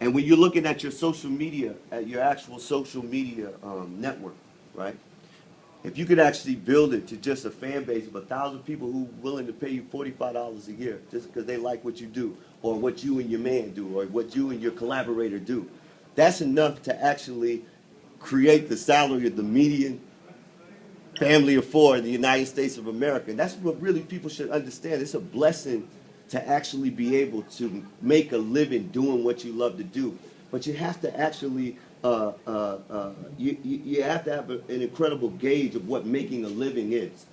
And when you're looking at your social media, at your actual social media network, right? If you could actually build it to just a fan base of 1,000 people who are willing to pay you $45 a year just because they like what you do, or what you and your man do, or what you and your collaborator do, that's enough to actually create the salary of the median family of four in the United States of America. And that's what really people should understand. It's a blessing to actually be able to make a living doing what you love to do. But you have to actually, you have to have an incredible gauge of what making a living is.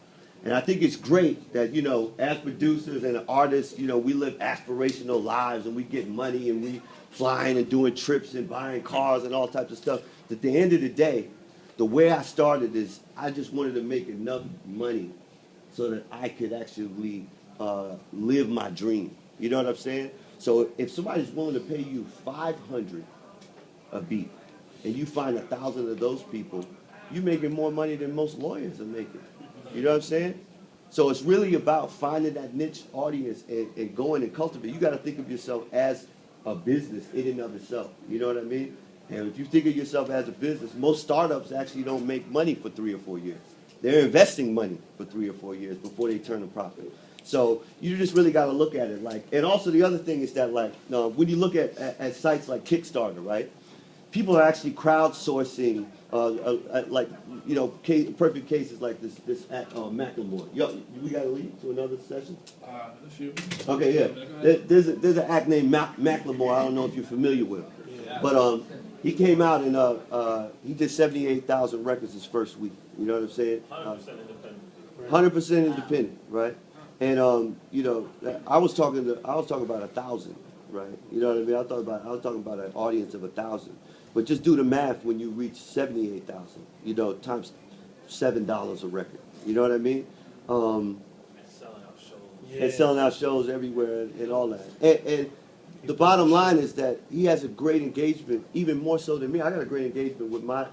And I think it's great that, you know, as producers and artists, you know, we live aspirational lives and we get money and we flying and doing trips and buying cars and all types of stuff. At the end of the day, the way I started is I just wanted to make enough money so that I could actually live my dream. You know what I'm saying? So if somebody's willing to pay you $500 a beat, and you find 1,000 of those people, you're making more money than most lawyers are making. You know what I'm saying? So it's really about finding that niche audience and going and cultivate. You got to think of yourself as a business in and of itself. You know what I mean? And if you think of yourself as a business, most startups actually don't make money for 3 or 4 years. They're investing money for 3 or 4 years before they turn a profit. So you just really got to look at it like, and also the other thing is that like, when you look at sites like Kickstarter, right? People are actually crowdsourcing, like, you know, perfect cases like this Macklemore. Yo, we got to leave to another session? A few. Okay, yeah. There's an act named Macklemore. I don't know if you're familiar with him. But he came out and he did 78,000 records his first week. You know what I'm saying? 100% independent. 100% independent, right? And you know, I was talking about 1,000, right? You know what I mean? I was talking about an audience of 1,000. But just do the math when you reach 78,000, you know, times $7 a record. You know what I mean? And selling out shows. And selling out shows everywhere and all that. And the bottom line is that he has a great engagement, even more so than me. I got a great engagement with my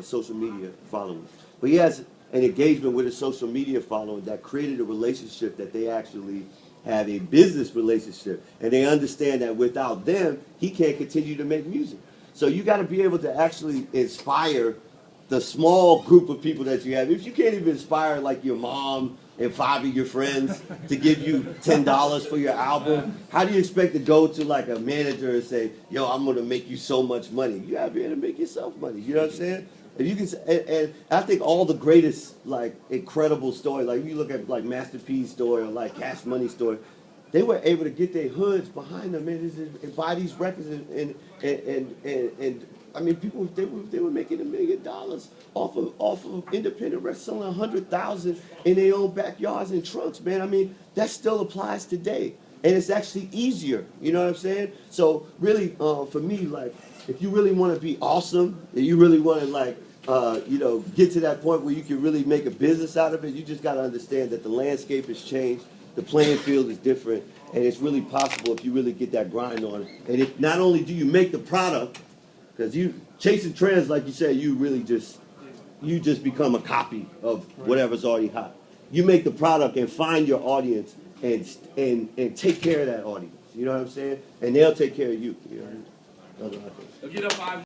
social media following. But he has an engagement with his social media following that created a relationship that they actually have a business relationship, and they understand that without them, he can't continue to make music. So you got to be able to actually inspire the small group of people that you have. If you can't even inspire like your mom and 5 of your friends to give you $10 for your album, how do you expect to go to like a manager and say, yo, I'm going to make you so much money? You got to be able to make yourself money. You know what I'm saying? If you can, and I think all the greatest, like, incredible stories, like you look at like Master P's story or like Cash Money's story, they were able to get their hoods behind them and buy these records and I mean, people they were making $1 million off of independent records, selling 100,000 in their own backyards and trunks, man. I mean, that still applies today, and it's actually easier. You know what I'm saying? So really, for me, like, if you really want to be awesome, and you really want to like, you know, get to that point where you can really make a business out of it, you just got to understand that the landscape has changed, the playing field is different, and it's really possible if you really get that grind on it. And if not only do you make the product, because you chasing trends, like you said, you really just become a copy of whatever's already hot. You make the product and find your audience and take care of that audience. You know what I'm saying? And they'll take care of you. You know what I mean? That's what I think. Get up 5